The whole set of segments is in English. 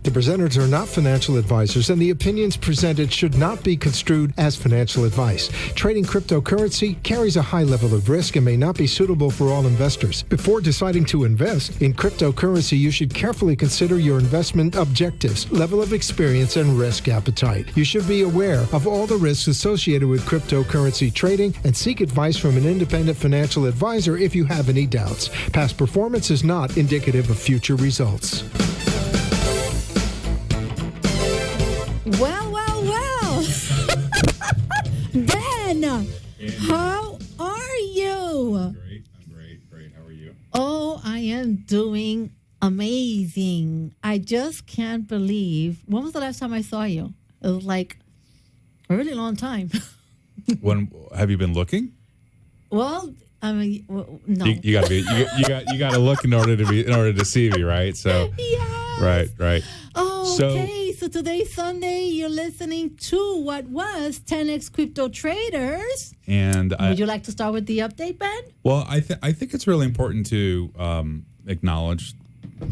The presenters are not financial advisors, and the opinions presented should not be construed as financial advice. Trading cryptocurrency carries a high level of risk and may not be suitable for all investors. Before deciding to invest in cryptocurrency, you should carefully consider your investment objectives, level of experience, and risk appetite. You should be aware of all the risks associated with cryptocurrency trading and seek advice from an independent financial advisor if you have any doubts. Past performance is not indicative of future results. Well. Ben, how are you? I'm great. How are you? Oh, I am doing amazing. I just can't believe. When was the last time I saw you? It was like a really long time. When have you been looking? Well, I mean, no. You got to look in order to see me, right? So Yes. right. Okay, so today's Sunday. You're listening to what was 10x Crypto Traders. And Would you like to start with the update, Ben? Well, I think it's really important to acknowledge,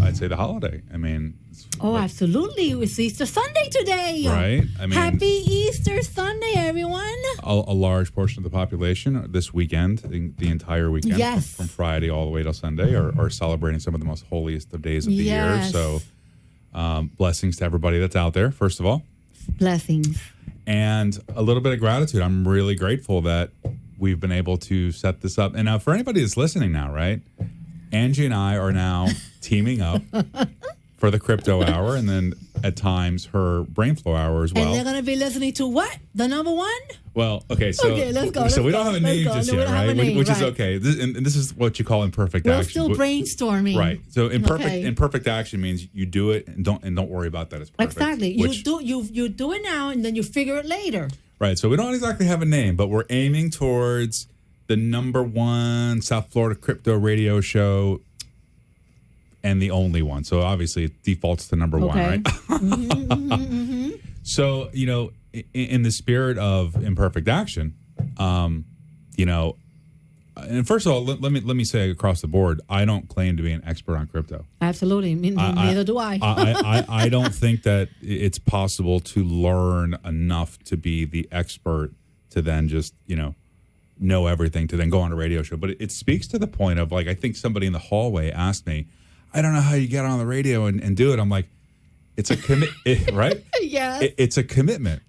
I'd say, the holiday. I mean, Absolutely. It's Easter Sunday today. Right. I mean, happy Easter Sunday, everyone. A large portion of the population this weekend, the entire weekend, Yes. from Friday all the way till Sunday, are celebrating some of the most holiest of days of the year. So blessings to everybody that's out there, first of all. Blessings. And a little bit of gratitude. I'm really grateful that we've been able to set this up. And now for anybody that's listening now, right, Angie and I are now teaming up for the crypto hour, and then at times her brain flow hour as well. And they're going to be listening to what? The number one? Well, okay, so let's go. So we don't have a name just yet, right? Which is okay. And this is what you call imperfect We're action. still brainstorming. Right. So imperfect action means you do it and don't worry about that as perfect. Exactly. You do it now and then you figure it later. Right. So we don't exactly have a name, but we're aiming towards the number one South Florida crypto radio show. And the only one. So obviously it defaults to number one, right? So, in the spirit of imperfect action, and first of all, let me say across the board, I don't claim to be an expert on crypto. Absolutely. Neither do I. I don't think that it's possible to learn enough to be the expert to then just, know everything, to then go on a radio show. But it speaks to the point of, like, I think somebody in the hallway asked me, I don't know how you get on the radio and do it. I'm like, it's a right? Yes. It's a commitment.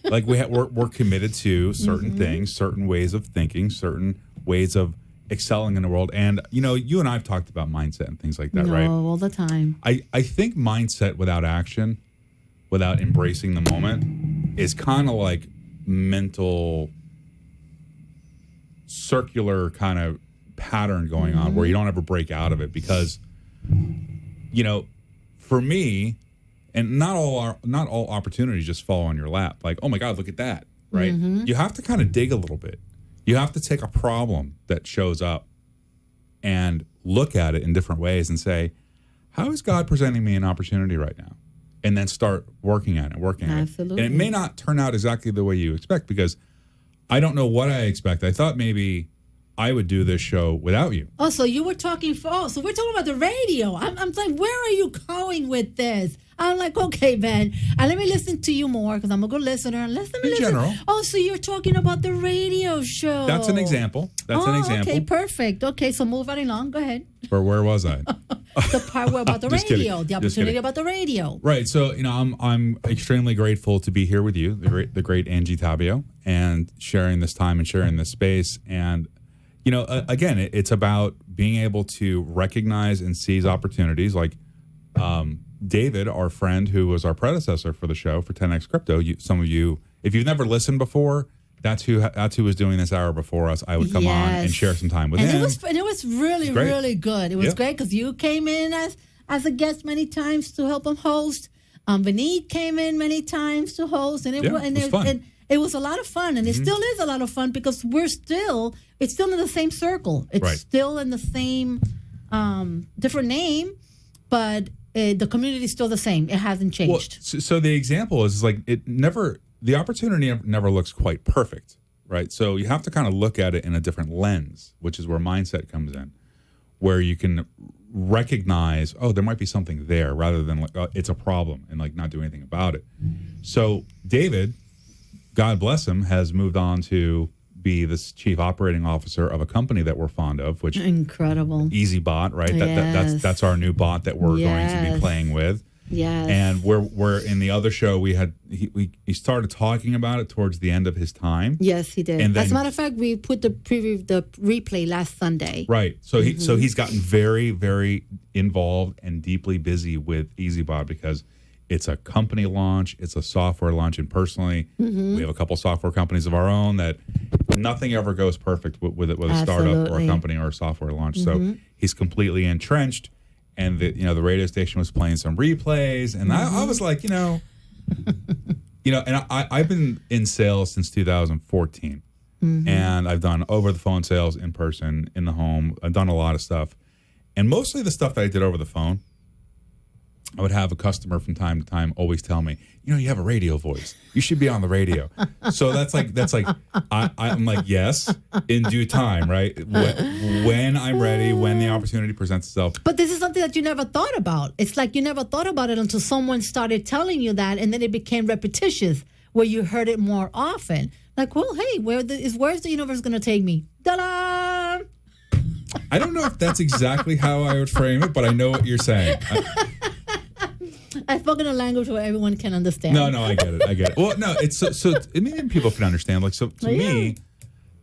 Like we're committed to certain things, certain ways of thinking, certain ways of excelling in the world. And, you and I have talked about mindset and things like that, right? All the time. I think mindset without action, without embracing the moment, is kind of like mental circular kind of pattern going on where you don't ever break out of it because for me, and not all opportunities just fall on your lap. Like, oh my God, look at that, right? You have to kind of dig a little bit. You have to take a problem that shows up and look at it in different ways and say, how is God presenting me an opportunity right now? And then start working at it. Absolutely. And it may not turn out exactly the way you expect because I don't know what I expect. I thought maybe I would do this show without you. Oh, so you were talking so we're talking about the radio. I'm like, where are you going with this? I'm like, okay, Ben, and let me listen to you more because I'm a good listener. And listen. General. Oh, so you're talking about the radio show. That's an example. Okay, perfect. Okay, so move right along. Go ahead. Where was I? The part where about the radio, the opportunity about the radio. Right. So, I'm extremely grateful to be here with you, the great Angie Tabio, and sharing this time and sharing this space. And again, it's about being able to recognize and seize opportunities. Like David, our friend, who was our predecessor for the show for 10x Crypto. Some of you, if you've never listened before, that's who was doing this hour before us. I would come on and share some time with him. And it was really, really good. It was great because you came in as a guest many times to help him host. Vineet came in many times to host, and it was fun. And it was a lot of fun, and it still is a lot of fun because it's still in the same circle. It's still in the same different name, but the community is still the same. It hasn't changed. Well, so the example is like the opportunity never looks quite perfect, right? So you have to kind of look at it in a different lens, which is where mindset comes in, where you can recognize, there might be something there, rather than like, it's a problem and like not do anything about it. So David, God bless him, has moved on to be the chief operating officer of a company that we're fond of, which incredible EasyBot, right? Yes. That's our new bot that we're going to be playing with. Yes. And we're in the other show. He started talking about it towards the end of his time. Yes, he did. And then, as a matter of fact, we put the replay last Sunday. Right. So he's gotten very, very involved and deeply busy with EasyBot because it's a company launch. It's a software launch. And personally, we have a couple software companies of our own that nothing ever goes perfect with a startup or a company or a software launch. So he's completely entrenched. And the radio station was playing some replays, and I was like, and I've been in sales since 2014, and I've done over the phone sales, in person, in the home. I've done a lot of stuff, and mostly the stuff that I did over the phone, I would have a customer from time to time always tell me, you have a radio voice. You should be on the radio. So that's like I'm like, yes, in due time, right? When I'm ready, when the opportunity presents itself. But this is something that you never thought about. It's like you never thought about it until someone started telling you that, and then it became repetitious, where you heard it more often. Like, well, hey, where's the universe going to take me? Ta-da! I don't know if that's exactly how I would frame it, but I know what you're saying. I've spoken a language where everyone can understand. No, I get it. Well, no, it's so maybe people can understand. Like, so to me,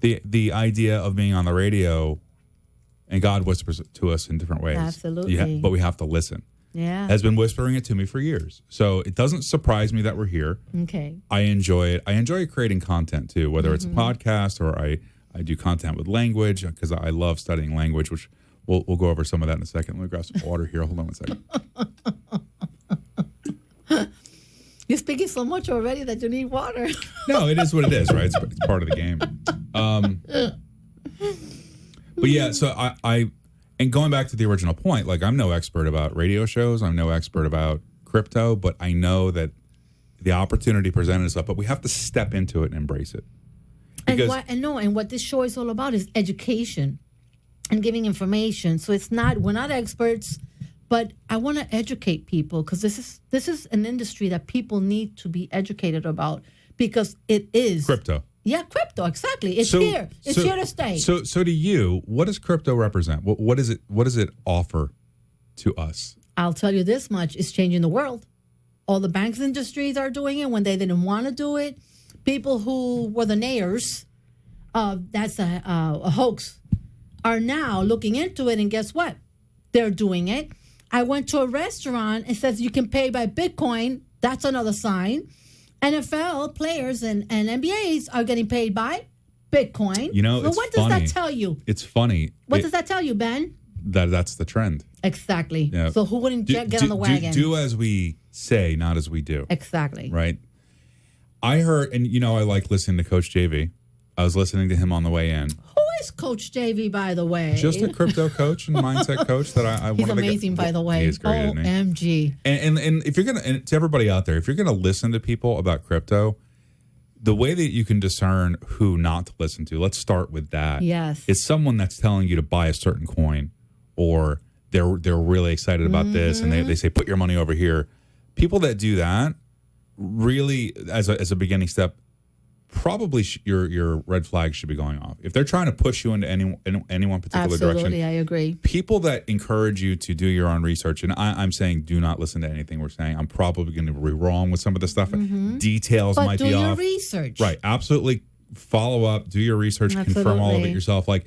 the idea of being on the radio, and God whispers it to us in different ways. Absolutely. But we have to listen. Yeah. Has been whispering it to me for years. So it doesn't surprise me that we're here. Okay. I enjoy it. I enjoy creating content too, whether it's a podcast or I do content with language, because I love studying language, which we'll go over some of that in a second. Let me grab some water here. Hold on one second. You're speaking so much already that you need water. No, it is what it is, right? It's part of the game. But yeah, so and going back to the original point, like, I'm no expert about radio shows. I'm no expert about crypto, but I know that the opportunity presented itself, but we have to step into it and embrace it. And what this show is all about is education and giving information. So we're not experts, but I want to educate people, because this is an industry that people need to be educated about, because it is crypto. Yeah, crypto, exactly. It's here. It's here to stay. So to you, what does crypto represent? What does it offer to us? I'll tell you this much: it's changing the world. All the banks industries are doing it when they didn't want to do it. People who were the nayers, that's a hoax, are now looking into it, and guess what? They're doing it. I went to a restaurant and says you can pay by Bitcoin. That's another sign. NFL players and NBAs are getting paid by Bitcoin. So what does that tell you? It's funny. What does that tell you, Ben? That's the trend. Exactly. Yeah. So who wouldn't get on the wagon? Do as we say, not as we do. Exactly. Right. I heard, and I like listening to Coach JV. I was listening to him on the way in. Who is Coach JV, by the way? Just a crypto coach and mindset coach that I He's amazing, by the way. He is great, isn't he? OMG. And if you're gonna, and to everybody out there, if you're gonna listen to people about crypto, the way that you can discern who not to listen to, let's start with that. Yes. It's someone that's telling you to buy a certain coin, or they're really excited about this, and they say put your money over here. People that do that, really, as a beginning step, probably your red flag should be going off. If they're trying to push you into any one particular direction. Absolutely, I agree. People that encourage you to do your own research, and I'm saying do not listen to anything we're saying. I'm probably going to be wrong with some of the stuff. Details might be off. But do your research. Right, absolutely. Follow up, do your research, confirm all of it yourself. Like,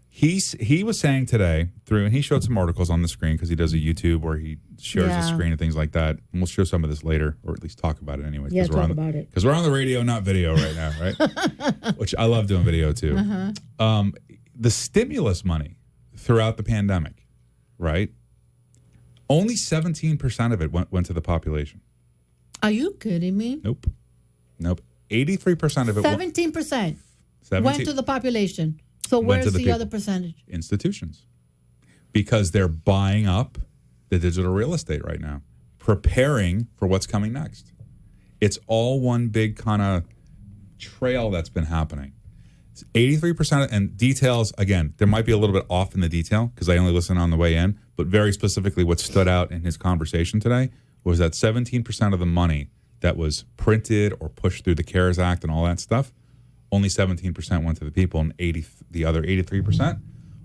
he was saying today and he showed some articles on the screen, because he does a YouTube where he shares the screen and things like that. And we'll show some of this later, or at least talk about it anyway. Yeah, talk about it. Because we're on the radio, not video right now, right? Which I love doing video too. The stimulus money throughout the pandemic, right? Only 17% of it went to the population. Are you kidding me? Nope. 83% of it 17% went to the population. So where's the other percentage? Institutions. Because they're buying up the digital real estate right now, preparing for what's coming next. It's all one big kind of trail that's been happening. 83%, and details, again, there might be a little bit off in the detail because I only listened on the way in, but very specifically what stood out in his conversation today was that 17% of the money that was printed or pushed through the CARES Act and all that stuff, only 17% went to the people, and the other 83%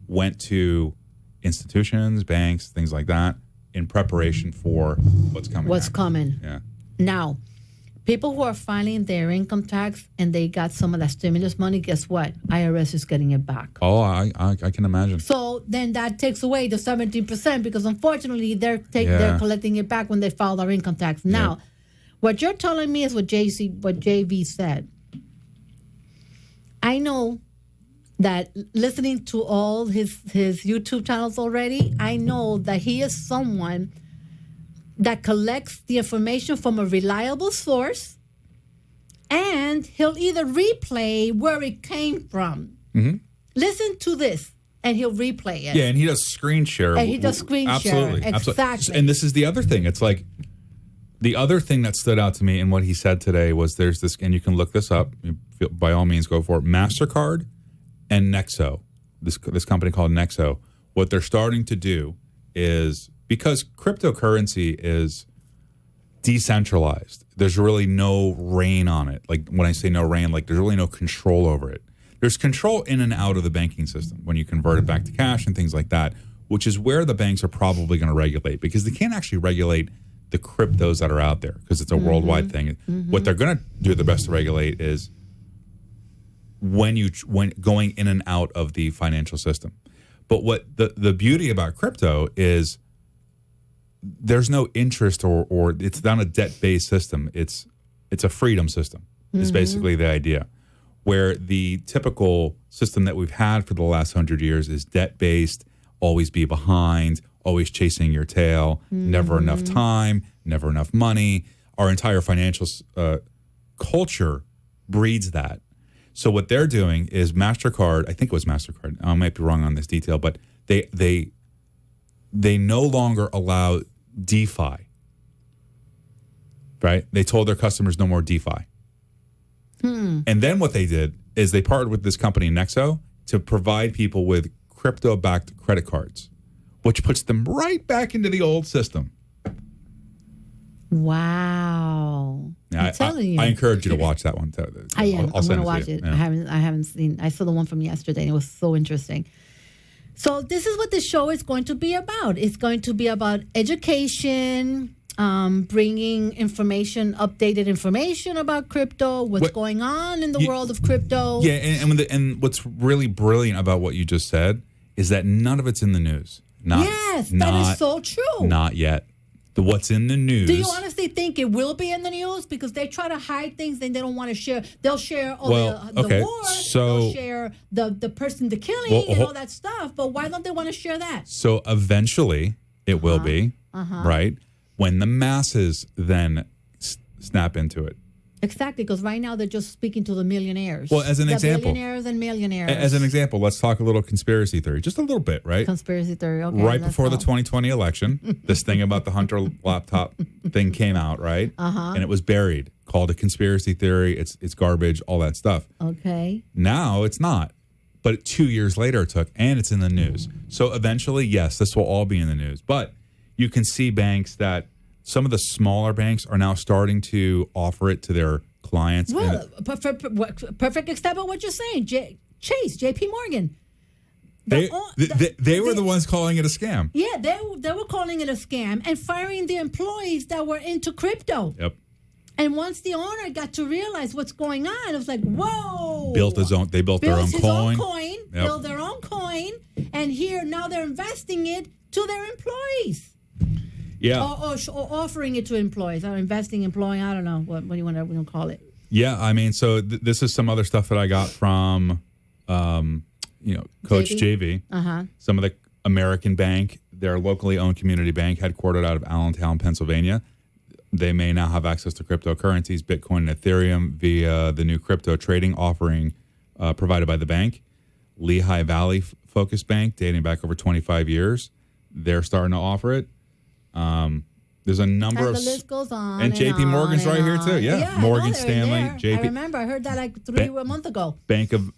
went to institutions, banks, things like that, in preparation for what's coming. What's coming. Yeah. Now, people who are filing their income tax and they got some of that stimulus money, guess what? IRS is getting it back. Oh, I can imagine. So then that takes away the 17% because unfortunately they're collecting it back when they file their income tax. Now, what you're telling me is what JV said. I know that listening to all his YouTube channels already, I know that he is someone that collects the information from a reliable source, and he'll either replay where it came from. Mm-hmm. Listen to this, and he'll replay it. Yeah, and he does screen share. And he does screen share. Absolutely. Exactly. And this is the other thing. It's like the other thing that stood out to me in what he said today was there's this, and you can look this up. By all means, go for it. MasterCard and Nexo, this company called Nexo, what they're starting to do is, because cryptocurrency is decentralized, there's really no reign on it. Like when I say no reign, like there's really no control over it. There's control in and out of the banking system when you convert it back to cash and things like that, which is where the banks are probably going to regulate, because they can't actually regulate the cryptos that are out there because it's a worldwide thing. What they're going to do the best to regulate is when going in and out of the financial system. But what the beauty about crypto is there's no interest or it's not a debt-based system. It's a freedom system is basically the idea, where the typical system that we've had for the last 100 years is debt-based, always be behind, always chasing your tail, never enough time, never enough money. Our entire financial culture breeds that. So what they're doing is MasterCard, I think it was MasterCard, I might be wrong on this detail, but they no longer allow DeFi, right? They told their customers no more DeFi. And then what they did is they partnered with this company, Nexo, to provide people with crypto-backed credit cards, which puts them right back into the old system. Wow. Yeah, I'm telling you. I encourage you to watch that one. I am. I'm going to watch it. it. Yeah. I haven't seen. I saw the one from yesterday, and it was so interesting. So this is what the show is going to be about. It's going to be about education, bringing information, updated information about crypto, what's going on in the world of crypto. Yeah, and what's really brilliant about what you just said is that none of it's in the news. That is so true. Not yet. What's in the news. Do you honestly think it will be in the news? Because they try to hide things and they don't want to share. They'll share the war. So, they'll share the person, the killing, and all that stuff. But why don't they want to share that? So eventually it will be, right? When the masses then snap into it. Exactly, because right now they're just speaking to the millionaires. Well, as an example. Billionaires and millionaires. As an example, let's talk a little conspiracy theory. Just a little bit, right? Conspiracy theory, okay. Right before the 2020 election, this thing about the Hunter laptop thing came out, right? And it was buried, called a conspiracy theory. It's garbage, all that stuff. Okay. Now it's not. But 2 years later it took, and it's in the news. So eventually, yes, this will all be in the news. But you can see banks that some of the smaller banks are now starting to offer it to their clients. Well, perfect example of what you're saying. Chase, JP Morgan. They were the ones calling it a scam. Yeah, they were calling it a scam and firing the employees that were into crypto. Yep. And once the owner got to realize what's going on, it was like, whoa. They built their own coin. Yep. Built their own coin. And here, now they're investing it to their employees. Yeah. Or offering it to employees, or investing, employing, I don't know. What do you want to call it? Yeah, I mean, so this is some other stuff that I got from, Coach JV. Some of the American Bank, their locally owned community bank headquartered out of Allentown, Pennsylvania. They may now have access to cryptocurrencies, Bitcoin and Ethereum via the new crypto trading offering provided by the bank. Lehigh Valley Focus Bank, dating back over 25 years. They're starting to offer it. There's a number and of the list goes on. And JP Morgan's right here too. Yeah, Morgan Stanley, JP. I remember. I heard that like a month ago. Bank of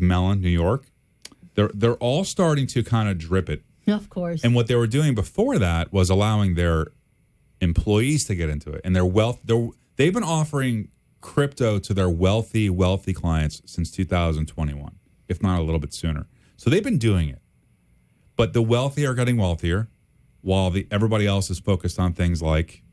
Mellon, New York. They're all starting to kind of drip it. Of course. And what they were doing before that was allowing their employees to get into it, and they've been offering crypto to their wealthy clients since 2021, if not a little bit sooner. So they've been doing it, but the wealthy are getting wealthier, while everybody else is focused on things like,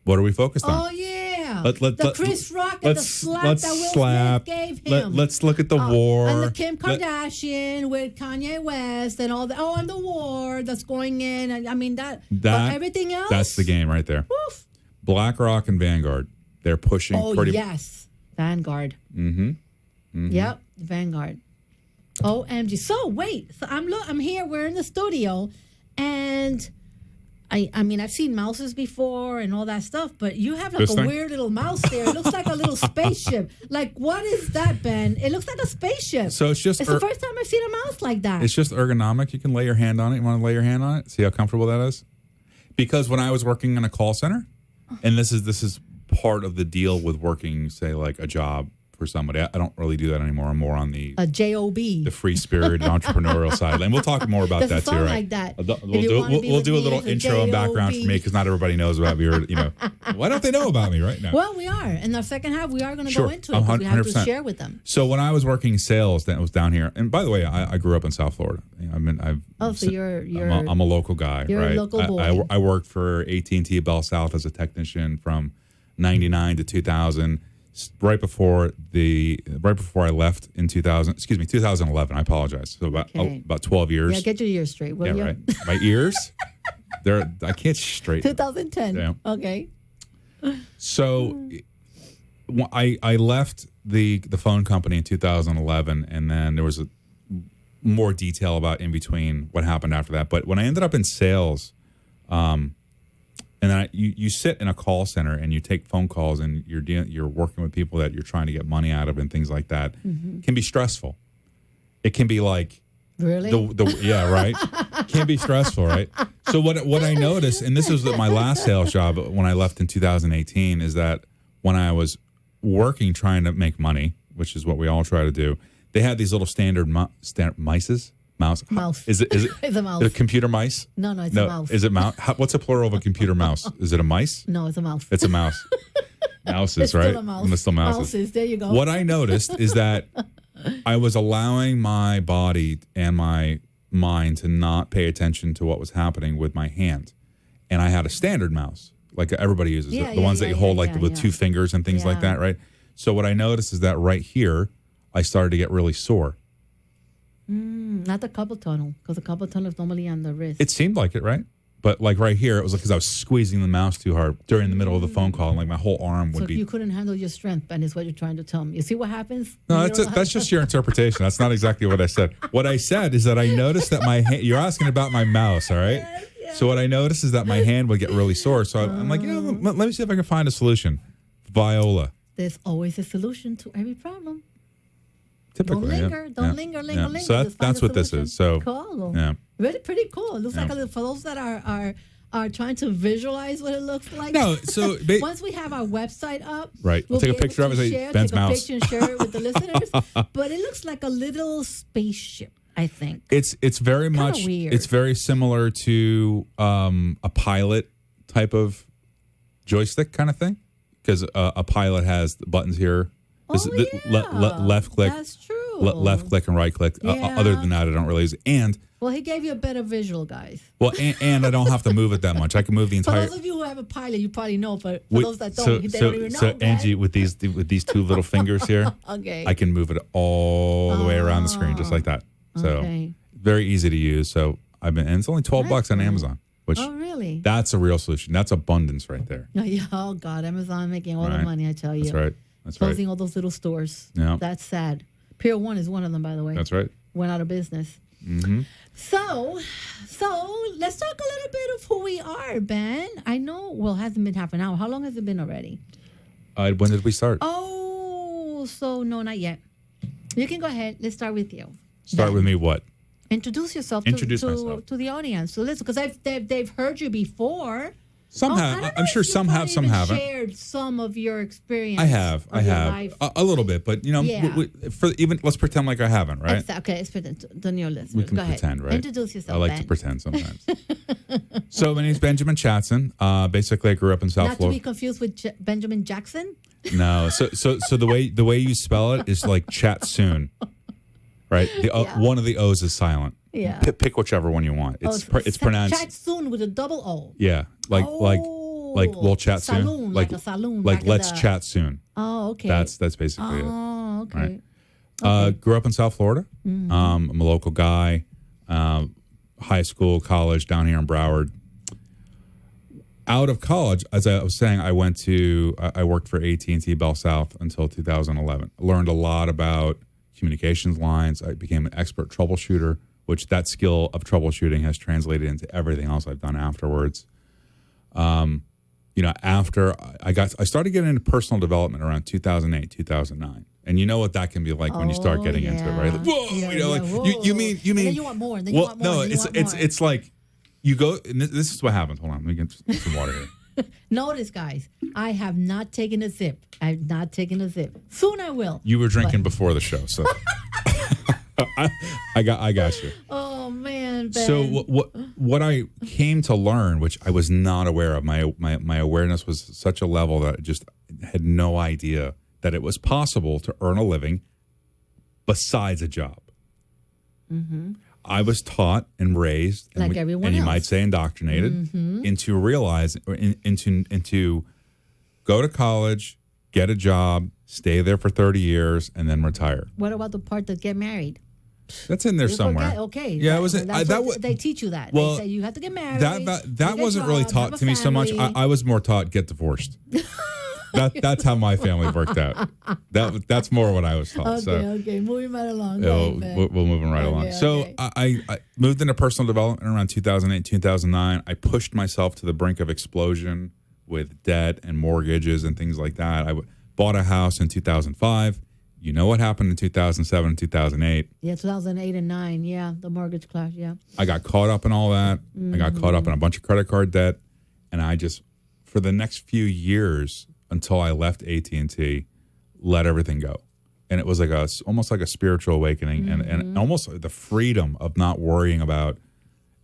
what are we focused on? Oh yeah, the Chris Rock and the slap that Will Smith gave him. Let's look at the war and the Kim Kardashian with Kanye West and all that. Oh, and the war that's going in. And I mean that but everything else. That's the game right there. Woof. BlackRock and Vanguard. They're pushing. Oh yes, Vanguard. Yep, Vanguard. OMG. So wait, so I'm here. We're in the studio, and I mean I've seen mouses before and all that stuff, but you have like a weird little mouse there. It looks like a little spaceship. Like what is that, Ben? It looks like a spaceship. So it's just the first time I've seen a mouse like that. It's just ergonomic. You can lay your hand on it. You want to lay your hand on it? See how comfortable that is? Because when I was working in a call center, and this is part of the deal with working, say, like a job for somebody. I don't really do that anymore. I'm more on the job, the free spirit entrepreneurial side. And we'll talk more about that too, right? Like that. We'll do a little intro and background for me because not everybody knows about me. Or, why don't they know about me right now? Well, we are. In the second half, we are going to go into it because we have to share with them. So when I was working sales, that was down here. And by the way, I grew up in South Florida. I'm a local guy, you're right? A local boy. I worked for AT&T Bell South as a technician from 99 to 2000. Right before I left in 2011. I apologize. So about 12 years. Yeah, get your ears straight. Will you? Right. My ears, I can't straighten. 2010. Yeah. Okay. So I left the phone company in 2011, and then there was more detail about in between what happened after that. But when I ended up in sales, and then you sit in a call center and you take phone calls and you're working with people that you're trying to get money out of and things like that. It can be stressful. It can be like really yeah, right. It can be stressful, right? So what I noticed, and this was my last sales job when I left in 2018, is that when I was working trying to make money, which is what we all try to do, they had these little standard mices. Mouse. Is it it's a mouse. Is it computer mice? No, it's a mouse. Is it mouse? What's a plural of a computer mouse? Is it a mice? No, it's a mouse. It's a mouse. Mouses, it's right? Still a mouse. It's still mouses. Mouses. There you go. What I noticed is that I was allowing my body and my mind to not pay attention to what was happening with my hand, and I had a standard mouse like everybody uses, the ones that you hold with 2 fingers and things like that, right? So what I noticed is that right here, I started to get really sore. Not the carpal tunnel, because the carpal tunnel is normally on the wrist. It seemed like it, right? But like right here, it was because I was squeezing the mouse too hard during the middle of the phone call, and like my whole arm would be. So you couldn't handle your strength, Ben, is what you're trying to tell me. You see what happens? No, that's just your interpretation. That's not exactly what I said. What I said is that I noticed that my hand. You're asking about my mouse, all right? Yes. So what I noticed is that my hand would get really sore. So I'm like, let me see if I can find a solution. Viola. There's always a solution to every problem. Typically, don't linger. So that's what this is. So cool. Yeah, really pretty cool. It looks like for those that are trying to visualize what it looks like. No, so once we have our website up, right, we'll take a picture of it. Ben's mouse. Take a picture and share it with the listeners. But it looks like a little spaceship. I think it's very much weird. It's very similar to a pilot type of joystick kind of thing, because a pilot has the buttons here. Left click. That's true. Left click and right click. Other than that, I don't really use it. And well, he gave you a better visual, guys. Well, and I don't have to move it that much. I can move the entire. For those of you who have a pilot, you probably know. But for those that don't, they don't even know. So Angie, with these 2 little fingers here, okay, I can move it all the way around the screen just like that. So very easy to use. So and it's only $12 on Amazon. Which, really? That's a real solution. That's abundance right there. Oh God, Amazon making all the money. I tell you. That's right. Closing all those little stores. Yeah. That's sad. Pier 1 is one of them, by the way. That's right. Went out of business. Mm-hmm. So let's talk a little bit of who we are, Ben. I know, well, it hasn't been half an hour. How long has it been already? When did we start? Oh, so no, not yet. You can go ahead. Let's start with you. Start with me what? Introduce yourself to the audience. So listen, because they've heard you before, Some have. I'm sure some have, some haven't. Shared some of your experience. I have a little bit, but let's pretend like I haven't, right? Okay, let's pretend. Then your listeners. We can Go pretend, ahead. right? Introduce yourself. I like to pretend sometimes. So my name's Benjamin Chatson. Basically, I grew up in South Florida. Not to be confused with Benjamin Jackson. No, so the way you spell it is like chat soon, right? One of the O's is silent. Yeah. Pick whichever one you want. It's pronounced chat soon with a double O. Yeah, like we'll chat soon. Like a saloon. Like let's chat soon. Oh, okay. That's basically it. Oh, okay. Right? Okay. Grew up in South Florida. Mm-hmm. I'm a local guy. High school, college down here in Broward. Out of college, as I was saying, I worked for AT&T Bell South until 2011. I learned a lot about communications lines. I became an expert troubleshooter, which that skill of troubleshooting has translated into everything else I've done afterwards. After I started getting into personal development around 2008, 2009. And you know what that can be like when you start getting into it, right? Like, whoa, you mean. And then you want more. And then you want more. No, it's like you go, and this is what happens. Hold on, let me get some water here. Notice, guys, I have not taken a sip. Soon I will. You were drinking before the show, so I got you. Oh man, Ben. So what I came to learn, which I was not aware of, my awareness was such a level that I just had no idea that it was possible to earn a living besides a job. Mm-hmm. I was taught and raised, like everyone and you else. Might say indoctrinated, into realize, or into go to college, get a job, stay there for 30 years, and then retire. What about the part that get married? That's in there somewhere. Okay. Yeah, it wasn't. They teach you that. Well, they say you have to get married. That wasn't really taught to me so much. I was more taught get divorced. That's how my family worked out. That's more what I was taught. Okay, moving right along. We're moving right along. So I moved into personal development around 2008, 2009. I pushed myself to the brink of explosion with debt and mortgages and things like that. I bought a house in 2005. You know what happened in 2007, 2008? Yeah, 2008 and 9. Yeah, the mortgage crash. Yeah. I got caught up in all that. I got caught up in a bunch of credit card debt, and I just, for the next few years until I left AT&T, let everything go. And it was like almost like a spiritual awakening, and almost the freedom of not worrying about.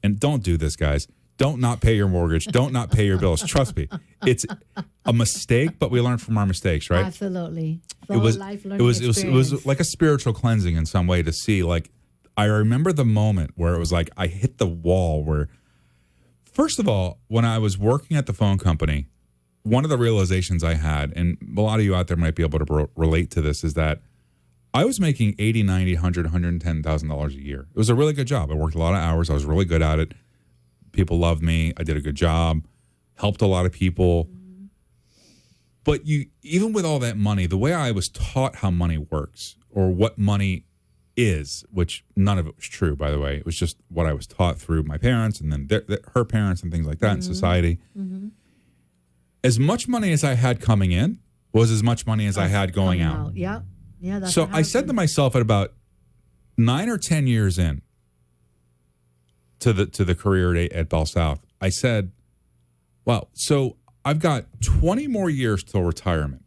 And don't do this, guys. Don't not pay your mortgage. Don't not pay your bills. Trust me, it's a mistake, but we learn from our mistakes, right? Absolutely. It was like a spiritual cleansing in some way to see. Like, I remember the moment where it was like I hit the wall. Where, first of all, when I was working at the phone company, one of the realizations I had, and a lot of you out there might be able to relate to this, is that I was making $80,000, $90,000, $100,000, $110,000 a year. It was a really good job. I worked a lot of hours. I was really good at it. People loved me. I did a good job, helped a lot of people. But even with all that money, the way I was taught how money works or what money is, which none of it was true, by the way. It was just what I was taught through my parents and then her parents and things like that in society. Mm-hmm. As much money as I had coming in was as much money as I had going out. Yeah. That's so I said to myself at about 9 or 10 years in, to the career at Bell South, I said, wow, so I've got 20 more years till retirement,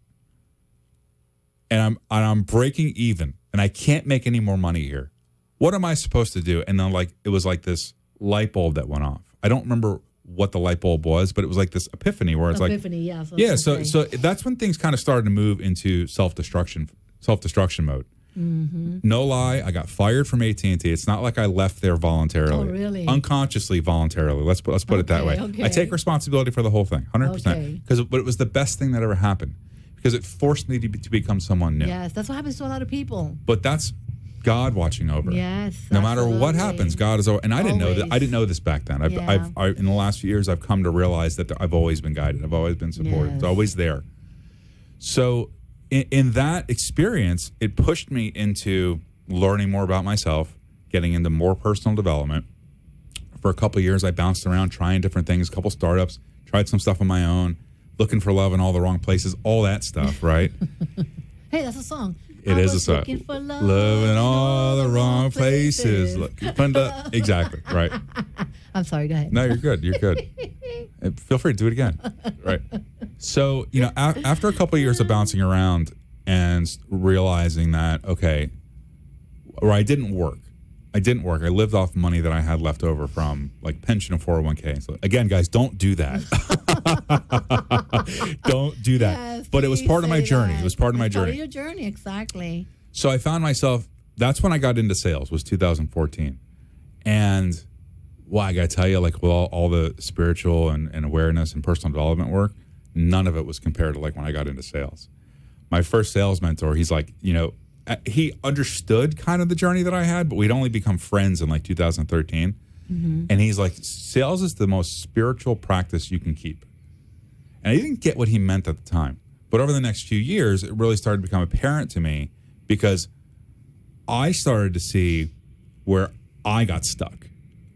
and I'm breaking even, and I can't make any more money here. What am I supposed to do? And then it was like this light bulb that went off. I don't remember what the light bulb was, but it was like this epiphany where it's So that's when things kind of started to move into self-destruction mode. Mm-hmm. No lie, I got fired from AT&T. It's not like I left there voluntarily. Oh, really? Unconsciously, voluntarily. Let's put it that way. Okay. I take responsibility for the whole thing, 100%. But it was the best thing that ever happened because it forced me to become someone new. Yes, that's what happens to a lot of people. But that's God watching over. Yes, no matter what happens, God is over. And I didn't know that. I didn't know this back then. I've in the last few years, I've come to realize that I've always been guided. I've always been supported. It's always there. So in that experience, it pushed me into learning more about myself, getting into more personal development. For a couple of years, I bounced around trying different things, a couple startups, tried some stuff on my own, looking for love in all the wrong places, all that stuff, right? Hey, that's a song. It is a song. Love in all the wrong places. Exactly, right. I'm sorry, go ahead. No, you're good. You're good. Feel free to do it again. Right. So, after a couple of years of bouncing around and realizing that, okay, or I didn't work. I lived off money that I had left over from like pension and 401k. So again, guys, don't do that. Don't do that. Yes, but it was part of my journey. That. It was part of my journey. Part of your journey, exactly. So I found myself, that's when I got into sales, was 2014. And I got to tell you, like with all the spiritual and awareness and personal development work, none of it was compared to like when I got into sales. My first sales mentor, he's like, he understood kind of the journey that I had, but we'd only become friends in like 2013. Mm-hmm. And he's like, sales is the most spiritual practice you can keep. And I didn't get what he meant at the time. But over the next few years, it really started to become apparent to me because I started to see where I got stuck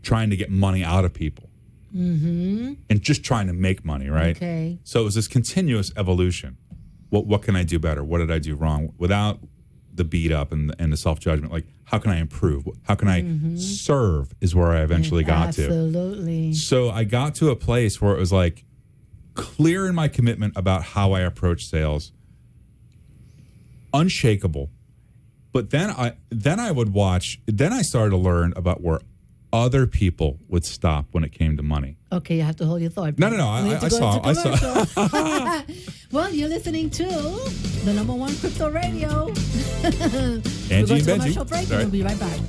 trying to get money out of people. Mm-hmm. And just trying to make money, right? Okay. So it was this continuous evolution. What can I do better? What did I do wrong? Without the beat up and the self-judgment, like how can I improve? How can I serve is where I eventually got to. Absolutely. So I got to a place where it was like clear in my commitment about how I approach sales, unshakable. But then I started to learn about where other people would stop when it came to money. Okay, you have to hold your thought. No. I saw. Well, you're listening to the #1 crypto radio. Angie and Benji. Commercial break, and we'll be right back.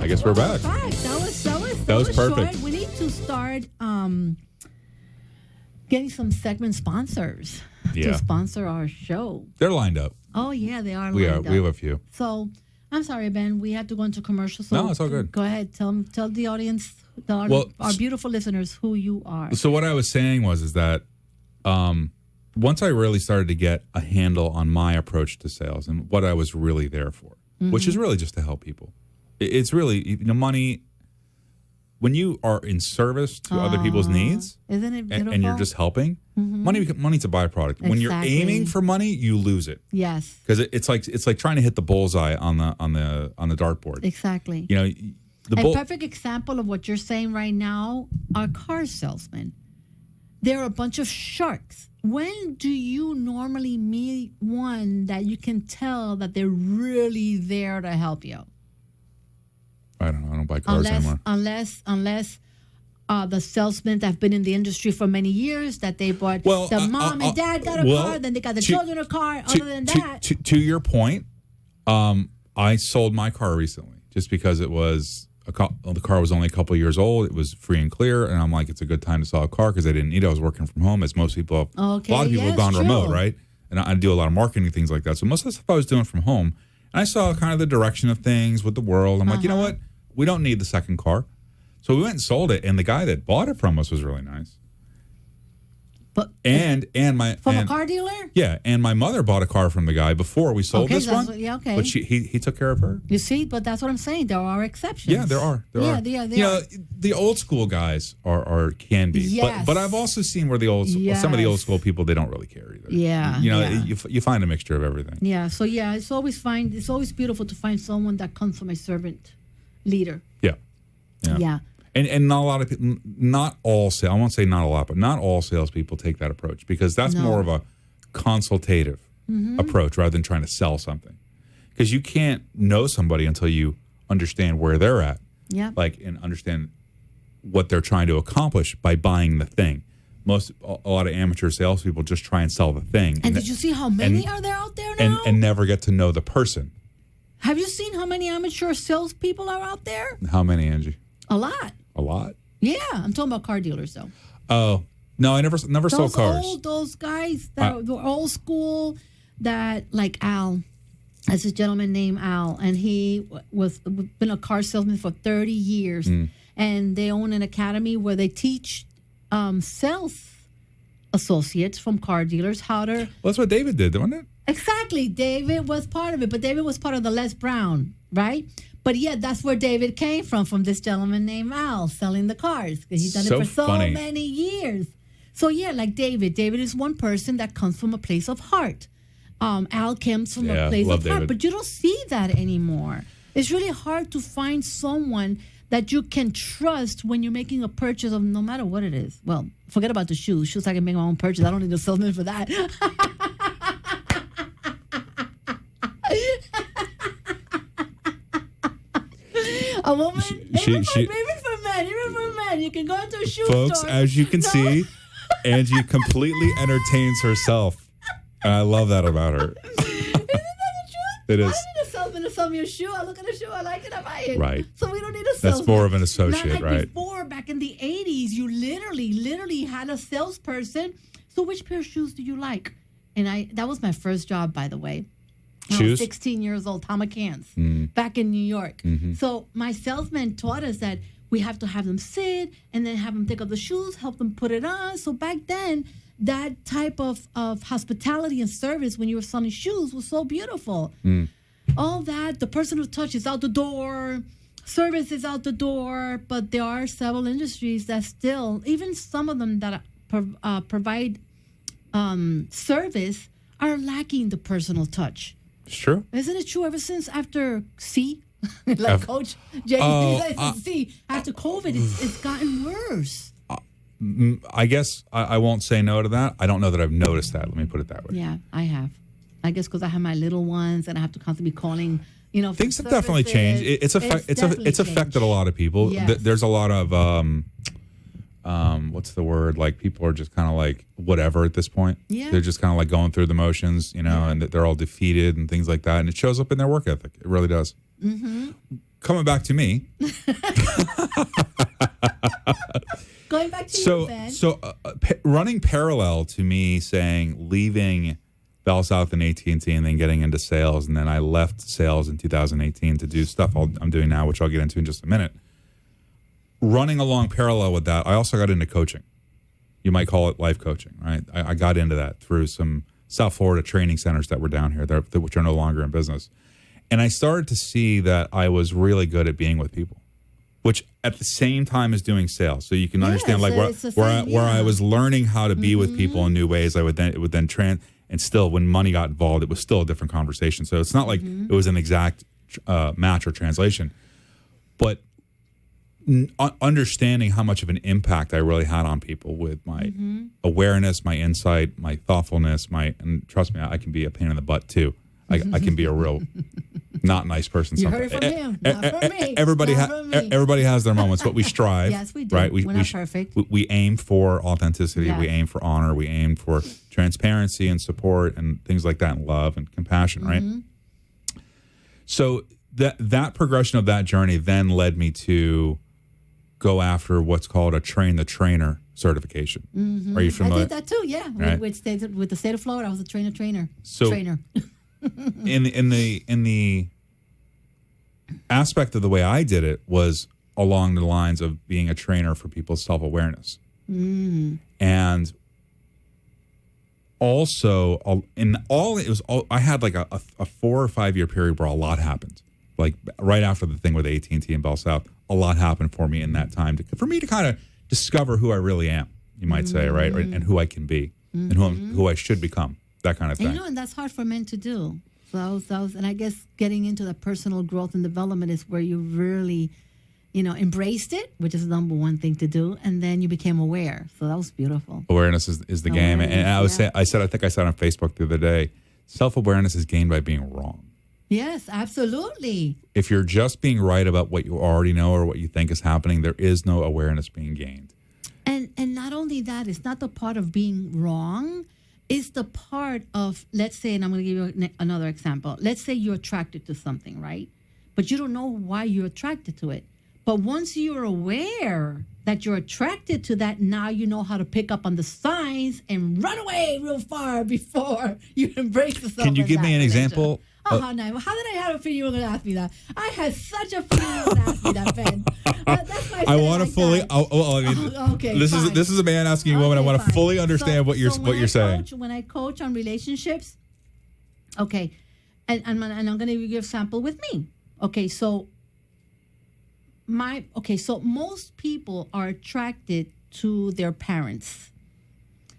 I guess we're back. That was perfect. Short. We need to start getting some segment sponsors to sponsor our show. They're lined up. Oh, yeah, they are We lined up. We have a few. So, I'm sorry, Ben. We have to go into commercial. So no, it's all good. Go ahead. Tell the audience, our beautiful listeners, who you are. So what I was saying is that once I really started to get a handle on my approach to sales and what I was really there for, which is really just to help people. It's really, money, when you are in service to other people's needs, isn't it beautiful? And you're just helping, money's a byproduct. Exactly. When you're aiming for money, you lose it. Yes, because it's like trying to hit the bullseye on the dartboard. Exactly. Perfect example of what you're saying right now are car salesmen. They're a bunch of sharks. When do you normally meet one that you can tell that they're really there to help you? I don't know. I don't buy cars anymore. Unless the salesmen that have been in the industry for many years, that they bought mom and dad got a car, then they got the children a car. Other than that. To your point, I sold my car recently just because it was the car was only a couple of years old. It was free and clear. And I'm like, it's a good time to sell a car because I didn't need it. I was working from home, as most people have. Okay, a lot of people have gone remote, right? And I do a lot of marketing, things like that. So most of the stuff I was doing from home. And I saw kind of the direction of things with the world. I'm like, you know what? We don't need the second car. So we went and sold it. And the guy that bought it from us was really nice. But from a car dealer? Yeah, and my mother bought a car from the guy before we sold this one. Okay. But he took care of her. You see, but that's what I'm saying. There are exceptions. Yeah, there are. There are. The old school guys can be. Yes. But I've also seen where some of the old school people, they don't really care either. Yeah. You find a mixture of everything. Yeah. So it's always beautiful to find someone that comes from a servant leader. Yeah. And not a lot of people, not all sales, I won't say not a lot, but not all salespeople take that approach because that's more of a consultative approach rather than trying to sell something. Because you can't know somebody until you understand where they're at. Yeah. And understand what they're trying to accomplish by buying the thing. A lot of amateur salespeople just try and sell the thing. And did you see how many are there out there now? And never get to know the person. Have you seen how many amateur salespeople are out there? How many, Angie? A lot. A lot? Yeah, I'm talking about car dealers, though. Oh, no, I never sold cars. Those guys that were old school, like Al. There's a gentleman named Al, and he been a car salesman for 30 years. And they own an academy where they teach sales associates from car dealers how to... Well, that's what David did, wasn't it? Exactly. David was part of it, but David was part of the Les Brown, right? But yeah, that's where David came from this gentleman named Al selling the cars. He's done it for so many years. So yeah, like David is one person that comes from a place of heart. Al comes from a place of heart, but you don't see that anymore. It's really hard to find someone that you can trust when you're making a purchase of no matter what it is. Well, forget about the shoes. Shoes, I can make my own purchase. I don't need a salesman for that. A woman, even for men, you can go into a shoe store. Folks, as you can see, Angie completely entertains herself. And I love that about her. Isn't that the truth? It is. I don't need a salesman to sell me a shoe. I look at a shoe, I like it, I buy it. Right. So we don't need a salesman. That's more of an associate, Not like right? Before, back in the 80s, you literally had a salesperson. So which pair of shoes do you like? And that was my first job, by the way. Shoes? I was 16 years old, Tom McCann's, back in New York. Mm-hmm. So my salesman taught us that we have to have them sit and then have them take off the shoes, help them put it on. So back then, that type of hospitality and service when you were selling shoes was so beautiful. All that, the personal touch is out the door, service is out the door, but there are several industries that still, even some of them that provide service, are lacking the personal touch. It's true. Isn't it true ever since after C? Like Coach Jay says, C, after COVID, it's gotten worse. I guess I won't say no to that. I don't know that I've noticed that. Let me put it that way. Yeah, I have. I guess because I have my little ones and I have to constantly be calling, things have definitely changed. It's affected a lot of people. Yes. There's a lot of what's the word? Like people are just kind of like whatever at this point. Yeah. They're just kind of like going through the motions, and they're all defeated and things like that. And it shows up in their work ethic. It really does. Mm-hmm. Coming back to me. Going back to you, Ben. So running parallel to me saying leaving Bell South and AT&T and then getting into sales, and then I left sales in 2018 to do stuff I'm doing now, which I'll get into in just a minute. Running along parallel with that, I also got into coaching. You might call it life coaching, right? I got into that through some South Florida training centers that were down here, which are no longer in business. And I started to see that I was really good at being with people, which at the same time as doing sales. So you can understand like where I was learning how to be with people in new ways. It would then and still when money got involved, it was still a different conversation. So it's not like it was an exact match or translation, but understanding how much of an impact I really had on people with my awareness, my insight, my thoughtfulness, and trust me, I can be a pain in the butt too. I can be a real not nice person. You heard it from him, not from me. Everybody has their moments, but we strive. Yes, we do. Right? We're not perfect. We aim for authenticity. Yes. We aim for honor. We aim for transparency and support and things like that, and love and compassion. Right? So that progression of that journey then led me to go after what's called a train the trainer certification. Are you familiar? I did that too. Yeah, right? with the state of Florida, I was a trainer. So trainer. in the aspect of the way I did it was along the lines of being a trainer for people's self-awareness. And also I had like a 4 or 5 year period where a lot happened. Like right after the thing with AT&T and Bell South, a lot happened for me in that time for me to kind of discover who I really am, you might say, right? And who I can be and who I should become, that kind of thing. And that's hard for men to do. So and I guess getting into the personal growth and development is where you really, embraced it, which is the number one thing to do, and then you became aware. So that was beautiful. Awareness is the game. And I think I said on Facebook the other day, self-awareness is gained by being wrong. Yes, absolutely. If you're just being right about what you already know or what you think is happening, there is no awareness being gained. And not only that, it's not the part of being wrong. It's the part of, let's say, and I'm going to give you another example. Let's say you're attracted to something, right? But you don't know why you're attracted to it. But once you're aware that you're attracted to that, now you know how to pick up on the signs and run away real far before you embrace yourself. Can you give me an example? Oh, how did I have a feeling you were going to ask me that? I had such a feeling you were going to ask me that, Ben. That's my I want to fully. Okay. This is a man asking a woman. I want to fully understand what you're saying. When I coach on relationships, Okay. And I'm going to give you an example with me. Okay, so most people are attracted to their parents,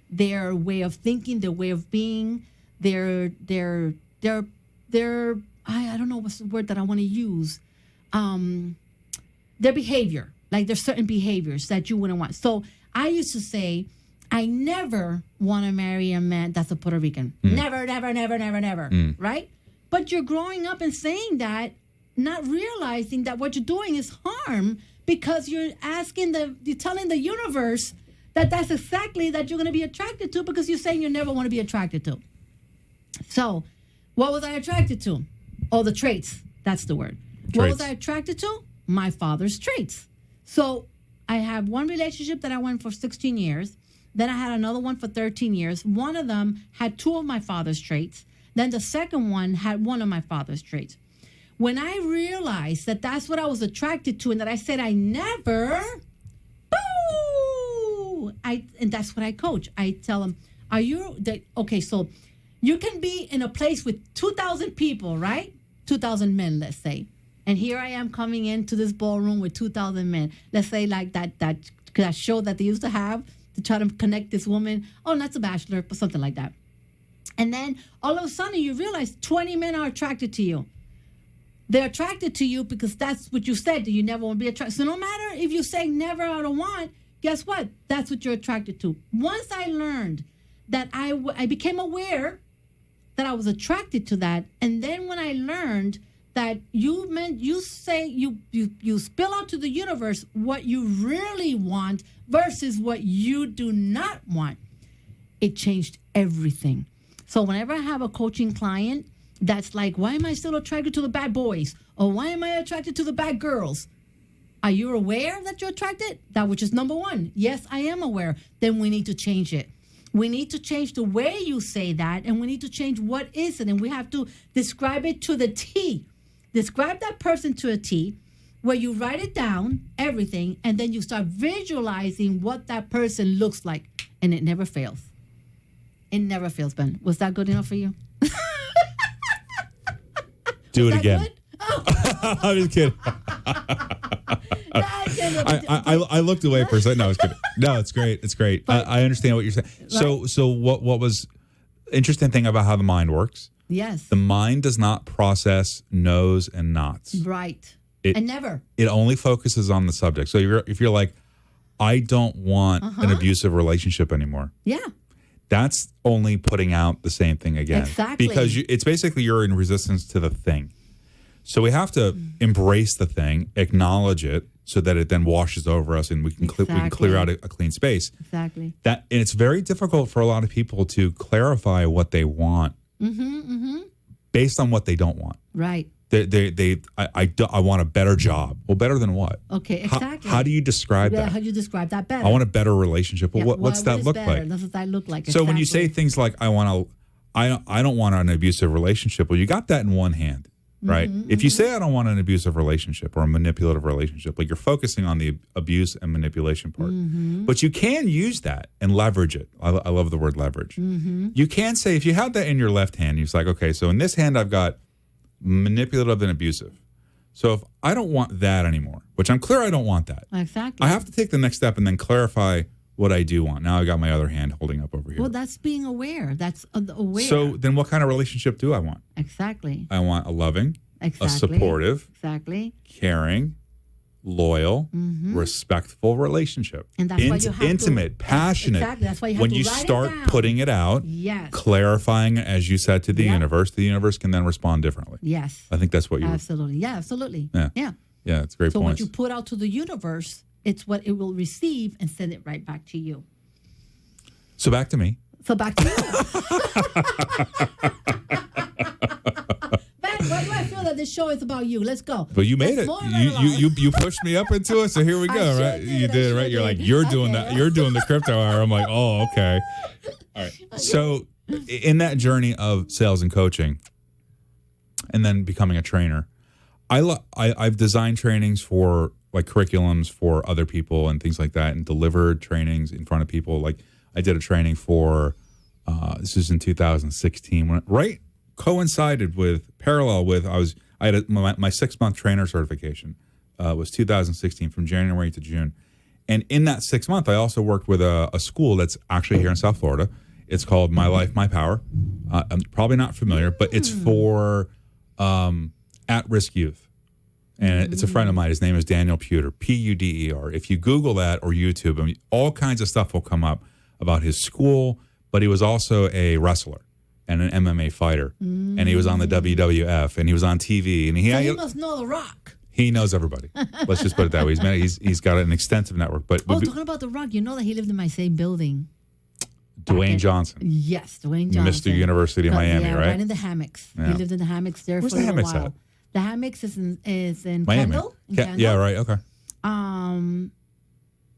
their way of thinking, their way of being, their I don't know what's the word that I want to use, their behavior. Like there's certain behaviors that you wouldn't want. So I used to say, I never want to marry a man that's a Puerto Rican. Never, never, never, never, never. Right? But you're growing up and saying that, not realizing that what you're doing is harm, because you're telling the universe that that's exactly that you're going to be attracted to, because you're saying you never want to be attracted to. So what was I attracted to? Oh, the traits. That's the word. Traits. What was I attracted to? My father's traits. So I have one relationship that I went for 16 years. Then I had another one for 13 years. One of them had 2 of my father's traits. Then the second one had 1 of my father's traits. When I realized that that's what I was attracted to, and that I said I never, and that's what I coach. I tell them, so you can be in a place with 2,000 people, right? 2,000 men, let's say. And here I am coming into this ballroom with 2,000 men. Let's say like that show that they used to have to try to connect this woman. Oh, not The Bachelor, but something like that. And then all of a sudden you realize 20 men are attracted to you. They're attracted to you because that's what you said, that you never want to be attracted. So no matter if you say never, I don't want, guess what? That's what you're attracted to. Once I learned that I became aware that I was attracted to that. And then when I learned that you spill out to the universe what you really want versus what you do not want, it changed everything. So whenever I have a coaching client that's like, why am I still attracted to the bad boys? Or why am I attracted to the bad girls? Are you aware that you're attracted? That which is number 1. Yes, I am aware. Then we need to change it. We need to change the way you say that, and we need to change what is it, and we have to describe it to the T. Describe that person to a T, where you write it down, everything, and then you start visualizing what that person looks like, and it never fails. It never fails, Ben. Was that good enough for you? Do it again. Oh. I'm just kidding. I looked away for a second. No, I was kidding. No, it's great. It's great. I understand what you're saying. Right. So what was interesting thing about how the mind works? Yes. The mind does not process no's and nots. Right. And never. It only focuses on the subject. So if you're like, I don't want an abusive relationship anymore. Yeah. That's only putting out the same thing again. Exactly. Because it's basically you're in resistance to the thing. So we have to embrace the thing, acknowledge it, so that it then washes over us and we can clear out a clean space. Exactly. And it's very difficult for a lot of people to clarify what they want based on what they don't want. Right. I want a better job. Well, better than what? Okay, exactly. How do you describe that? How do you describe that better? I want a better relationship. Well, what's that look better? like? What does that look like? So when you say things like, I don't want an abusive relationship, well, you got that in one hand, right? If you say I don't want an abusive relationship or a manipulative relationship, like you're focusing on the abuse and manipulation part. But you can use that and leverage it. I love the word leverage. You can say, if you have that in your left hand, you're like, okay, so in this hand I've got manipulative and abusive. So if I don't want that anymore, which I'm clear I don't want that. Exactly. I have to take the next step and then clarify what I do want. Now I got my other hand holding up over here. Well, that's being aware. That's aware. So then what kind of relationship do I want? Exactly. I want a loving, a supportive, caring, loyal, respectful relationship. And that's why you have intimate, passionate. Exactly. That's why you have when to you write start it down. putting it out, clarifying, as you said, to the universe can then respond differently. Yes. I think that's what you absolutely. Yeah, absolutely. Yeah. Yeah, it's a great point. So point. what you put out to the universe, it's what it will receive and send it right back to you. So back to me. Ben, why do I feel that this show is about you? Let's go. But you made it. You pushed me up into it, so here we go, right? You did, right? You're like, you're doing that. You're doing the crypto hour. I'm like, oh, okay. All right. So in that journey of sales and coaching and then becoming a trainer, I've designed trainings for like curriculums for other people and things like that, and delivered trainings in front of people. Like I did a training for, this was in 2016, right coincided with, parallel with, I had my 6-month trainer certification was 2016 from January to June. And in that 6 month, I also worked with a school that's actually here in South Florida. It's called My Life, My Power. I'm probably not familiar, but it's for at-risk youth. And it's a friend of mine. His name is Daniel Puder, Puder. If you Google that or YouTube, I mean, all kinds of stuff will come up about his school, but he was also a wrestler and an MMA fighter. And he was on the WWF, and he was on TV. And he must know The Rock. He knows everybody. Let's just put it that way. He's got an extensive network. But talking about The Rock, you know that he lived in my same building. Dwayne Johnson. Yes, Dwayne Johnson. Mr. University of Miami, right? Right in the hammocks. Yeah. He lived in the hammocks there for a little while. Where's the hammocks at? The hammocks is in Miami. Kendall. Yeah, right. Okay.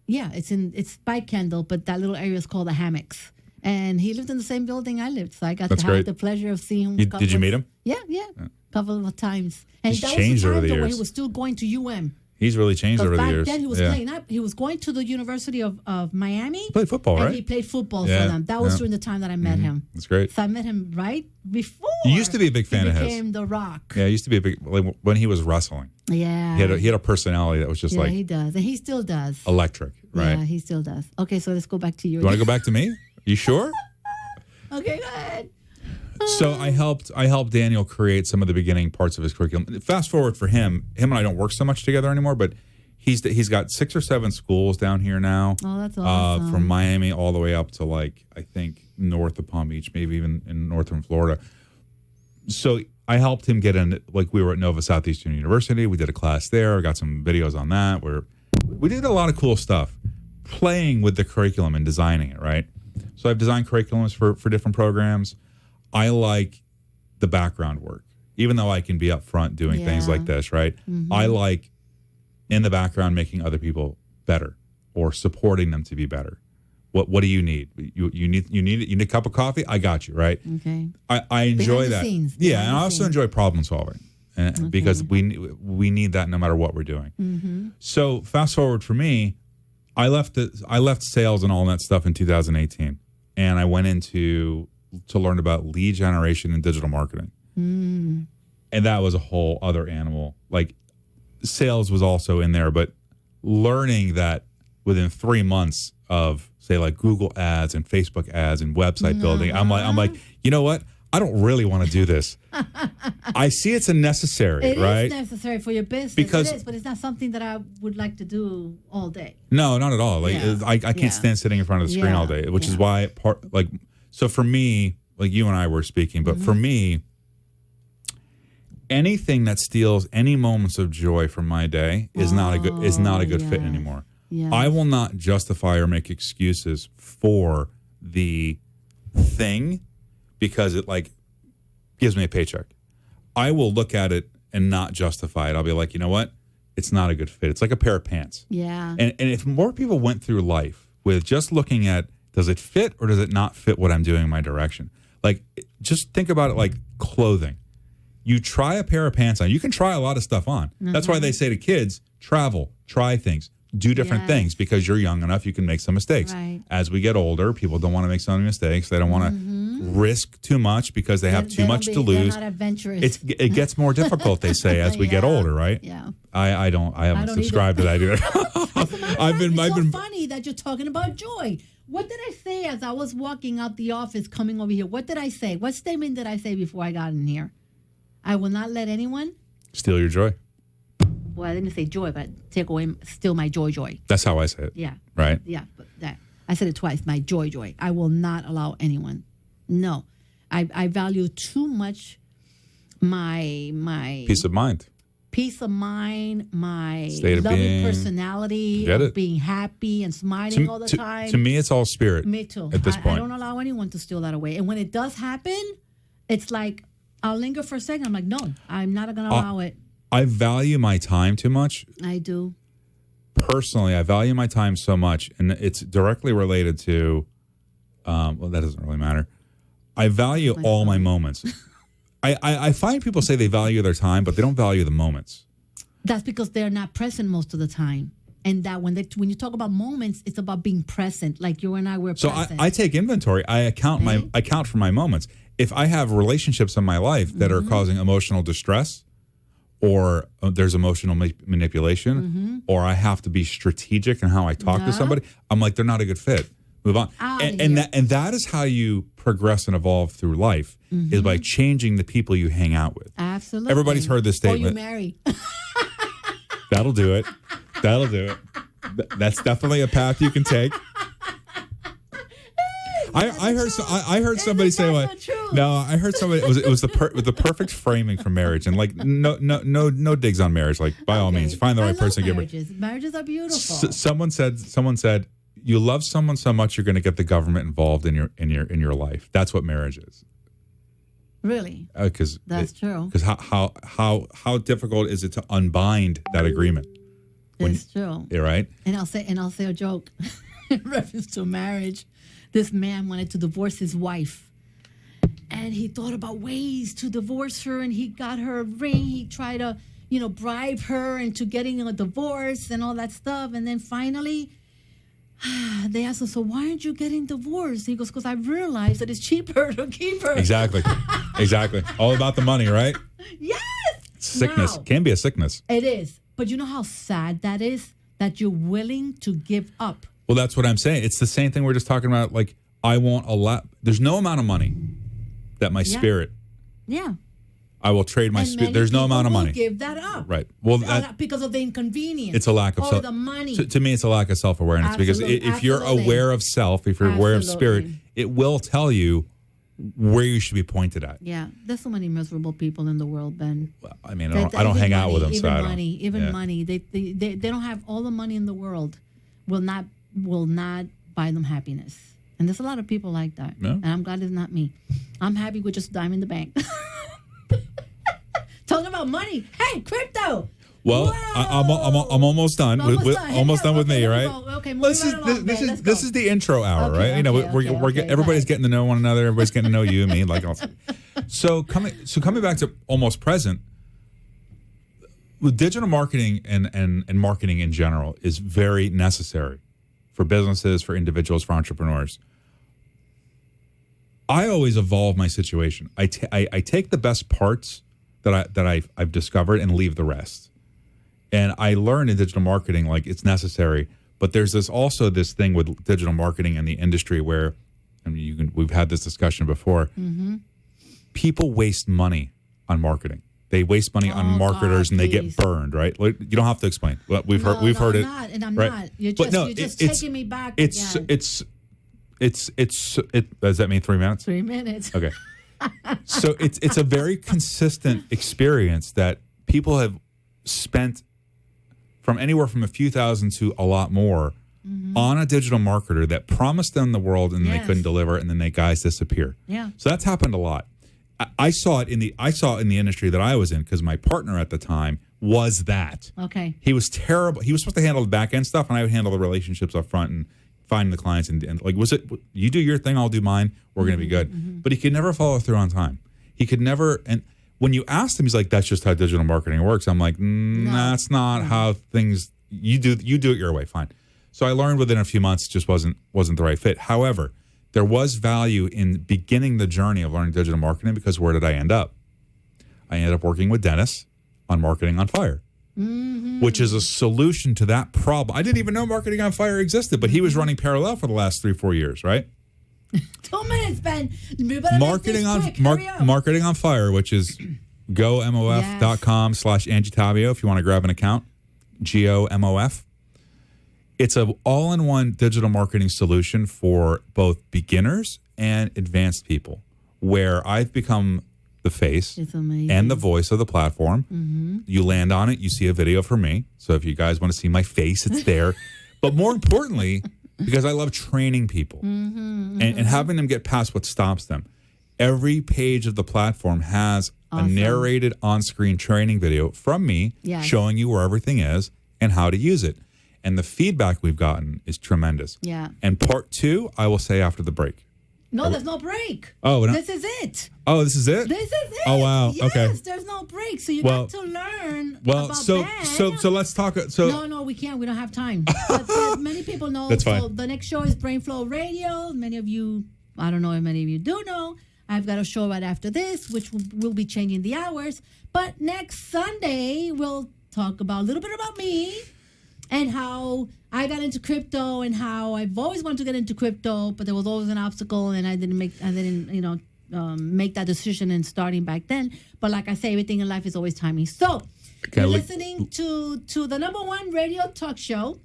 Yeah, it's by Kendall, but that little area is called the hammocks. And he lived in the same building I lived, so I got to have the pleasure of seeing him. Did you meet him? Yeah. A couple of times. And he's changed over the years. When he was still going to UM. He's really changed over the years. Back then he was playing. He was going to the University of Miami. He played football, right? And he played football for them. That was during the time that I met him. That's great. So I met him right before. You used to be a big fan of his. He became The Rock. Yeah, he used to be when he was wrestling. Yeah. He had a personality that was just he does. And he still does. Electric, right? Yeah, he still does. Okay, so let's go back to you. You want to go back to me? You sure? Okay, go ahead. So I helped Daniel create some of the beginning parts of his curriculum. Fast forward for him and I don't work so much together anymore, but he's got 6 or 7 schools down here now. Oh, that's awesome. From Miami all the way up to I think north of Palm Beach, maybe even in northern Florida. So I helped him get in, we were at Nova Southeastern University. We did a class there. I got some videos on that where we did a lot of cool stuff, playing with the curriculum and designing it, right? So I've designed curriculums for different programs. I like the background work, even though I can be up front doing things like this, right? Mm-hmm. I like in the background making other people better or supporting them to be better. What do you need? You need a cup of coffee? I got you, right? Okay. I enjoy that. Yeah, and I also scenes. Enjoy problem solving because we need that no matter what we're doing. Mm-hmm. So fast forward for me, I left sales and all that stuff in 2018, and I went into to learn about lead generation and digital marketing. And that was a whole other animal. Sales was also in there, but learning that within 3 months of say Google ads and Facebook ads and website building, I'm like, you know what? I don't really want to do this. I see it's a necessary, right? It is necessary for your business. Because it is, but it's not something that I would like to do all day. No, not at all. I can't stand sitting in front of the screen all day, which is why so for me, you and I were speaking, but for me, anything that steals any moments of joy from my day is not a good fit anymore. Yes. I will not justify or make excuses for the thing because it gives me a paycheck. I will look at it and not justify it. I'll be like, you know what? It's not a good fit. It's like a pair of pants. Yeah. And if more people went through life with just looking at, does it fit or does it not fit what I'm doing in my direction? Just think about it like clothing. You try a pair of pants on. You can try a lot of stuff on. Mm-hmm. That's why they say to kids, travel, try things, do different things because you're young enough, you can make some mistakes. Right. As we get older, people don't want to make so many mistakes. They don't want to risk too much because they have too much to lose. They're not adventurous. It gets more difficult, they say, as we get older, right? Yeah. I haven't subscribed to that either. It's so funny that you're talking about joy. What did I say as I was walking out the office coming over here? What did I say? What statement did I say before I got in here? I will not let anyone steal your joy. Well, I didn't say joy, but steal my joy. That's how I say it. Yeah. Right? Yeah, but I said it twice, my joy. I will not allow anyone. No. I value too much my peace of mind. My state of loving being, personality, of being happy and smiling all the time. To me, it's all spirit. Me too. At this point. I don't allow anyone to steal that away. And when it does happen, it's like I'll linger for a second. I'm like, no, I'm not going to allow it. I value my time too much. I do. Personally, I value my time so much, and it's directly related to, well, that doesn't really matter. I value all my moments. I find people say they value their time, but they don't value the moments. That's because they're not present most of the time. And that when you talk about moments, it's about being present. Like you and I were present. So I take inventory. I account for my moments. if I have relationships in my life that are causing emotional distress, or there's emotional manipulation, or I have to be strategic in how I talk to somebody, I'm like, they're not a good fit. Move on. And that is how you progress and evolve through life, is by changing the people you hang out with. Absolutely. Everybody's heard this statement. Or you marry. That'll do it. That'll do it. That's definitely a path you can take. I heard somebody say like, no, I heard somebody, it was the perfect framing for marriage, and like no digs on marriage, like by all means find the right person. Marriages are beautiful. Someone said you love someone so much you're going to get the government involved in your life. That's what marriage is. Really? Because that's true. Because how difficult is it to unbind that agreement? It's true. You're right. And I'll say a joke in reference to marriage. This man wanted to divorce his wife, and he thought about ways to divorce her, and he got her a ring. He tried to, bribe her into getting a divorce and all that stuff. And then finally, they asked him, so why aren't you getting divorced? He goes, because I realized that it's cheaper to keep her. Exactly. All about the money, right? Yes. Sickness. Now, can be a sickness. It is. But you know how sad that is? That you're willing to give up. Well, that's what I'm saying. It's the same thing we're just talking about. Like, I won't allow. There's no amount of money that my spirit. Yeah. I will trade my spirit. There's no amount of money. Give that up. Right. Well, because of the inconvenience. It's a lack of the money. To me, it's a lack of self-awareness. Because if you're aware of self, if you're aware of spirit, it will tell you where you should be pointed at. Yeah. There's so many miserable people in the world, Ben. Well, I mean, I don't hang out with them. Even money. They don't have all the money in the world. Will not buy them happiness. And there's a lot of people like that. Yeah. And I'm glad it's not me. I'm happy with just a dime in the bank. Talking about money. Hey, crypto. Well, I'm almost done. Almost done with me, right? Okay, this is the intro hour, right? Everybody's getting to know one another. Everybody's getting to know you and me. Like, so coming back to almost present. With digital marketing and marketing in general is very necessary for businesses, for individuals, for entrepreneurs. I always evolve my situation. I take the best parts that I've discovered and leave the rest. And I learned in digital marketing, like, it's necessary. But there's also this thing with digital marketing in the industry where, we've had this discussion before. Mm-hmm. People waste money on marketing. They waste money on marketers, and they get burned, right? You don't have to explain. We've heard it. I'm not. You're just taking me back. Does that mean 3 minutes? 3 minutes. Okay. So it's a very consistent experience that people have spent from anywhere from a few thousand to a lot more on a digital marketer that promised them the world and they couldn't deliver, and then they guys disappear. Yeah. So that's happened a lot. I saw it in the industry that I was in, because my partner at the time was that. Okay. He was terrible. He was supposed to handle the back end stuff, and I would handle the relationships up front and finding the clients. And like, was it, you do your thing, I'll do mine. We're going to be good. Mm-hmm. But he could never follow through on time. He could never. And when you asked him, he's like, "That's just how digital marketing works." I'm like, no. That's not how things. You do it your way. Fine. So I learned within a few months it just wasn't the right fit. However, there was value in beginning the journey of learning digital marketing, because where did I end up? I ended up working with Dennis on Marketing on Fire, which is a solution to that problem. I didn't even know Marketing on Fire existed, but he was running parallel for the last 3-4 years, right? 2 minutes, Ben. Marketing on Fire, which is gomof.com/Angie Tabio if you want to grab an account. GOMOF. It's an all-in-one digital marketing solution for both beginners and advanced people, where I've become the face and the voice of the platform. Mm-hmm. You land on it, you see a video from me. So if you guys want to see my face, it's there. But more importantly, because I love training people and having them get past what stops them. Every page of the platform has a narrated on-screen training video from me showing you where everything is and how to use it. And the feedback we've gotten is tremendous. Yeah. And part 2, I will say after the break. No, there's no break. Oh, no? This is it. Oh, this is it? This is it. Oh, wow. Yes, okay. There's no break. So you got to learn about so let's talk. No, we can't. We don't have time. But many people know. That's fine. So the next show is Brain Flow Radio. Many of you, I don't know if many of you do know, I've got a show right after this, which will be changing the hours. But next Sunday, we'll talk about a little bit about me and how I got into crypto and how I've always wanted to get into crypto, but there was always an obstacle, and I didn't make that decision in starting back then. But like I say, everything in life is always timing. So you're listening to the number one radio talk show.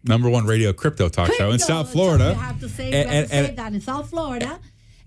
Number one radio crypto talk show in South Florida. We have to say that in South Florida.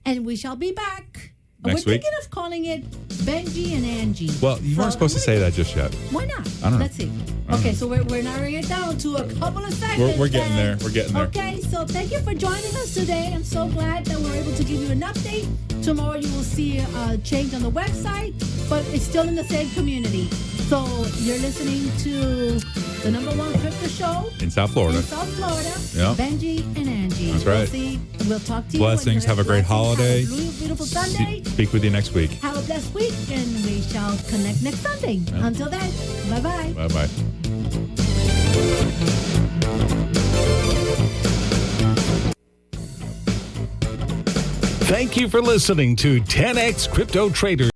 And we shall be back. Next We're week. thinking of calling it Benji and Angie. Well, you weren't supposed to say that just yet. Why not? I don't know. Let's see. Okay, so we're narrowing it down to a couple of seconds. We're getting there. We're getting there. Okay, so thank you for joining us today. I'm so glad that we're able to give you an update. Tomorrow you will see a change on the website, but it's still in the same community. So you're listening to the number one crypto show in South Florida. Yep. Benji and Angie. That's right. We'll talk to you. Blessings. Have a great holiday. Have a beautiful Sunday. Speak with you next week. Have a blessed week, and we shall connect next Sunday. Yep. Until then, bye-bye. Bye-bye. Thank you for listening to 10X Crypto Traders.